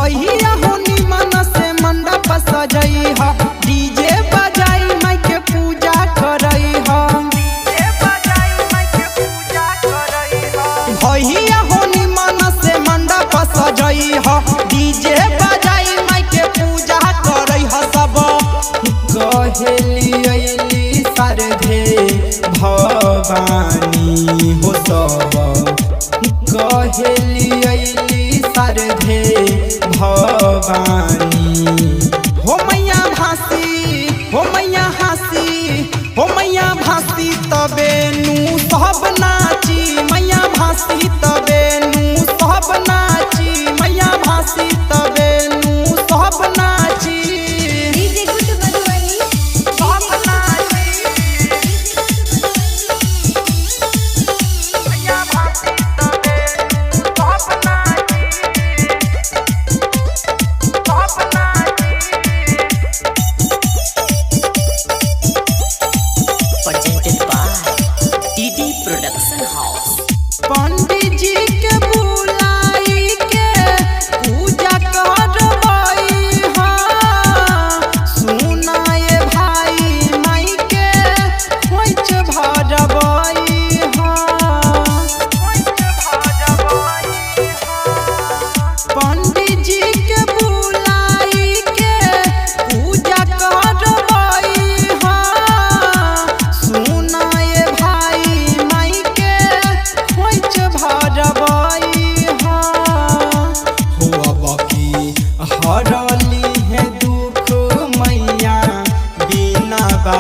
भैया होनी मन से मंडप सजई हा, डीजे बजाई माई के पूजा करई हा। भैया होनी मन से मंडप सजई हा, डीजे बजाई माई के पूजा करई हा। सब कहेली अइली सरधे भवानी हो, सब कहेली अइली सरधे भवानी हो। मैया भासी हो, मैया हासी हो, मैया भासी तबे नू सब नाची, मैया भासी तबे नू सब नाची, मैया भासी तबे नू सब नाची। पंडित जी के बुलाई के पूजा करवाई हा, सुनाए भाई माई के खोइच भरवाई हा। पंडित जी के बुलाई के पूजा करवाई हा, सुनाए भाई माई के खोइच भरवाई हा। हो बाकी हरली है दुख मैया बिना बा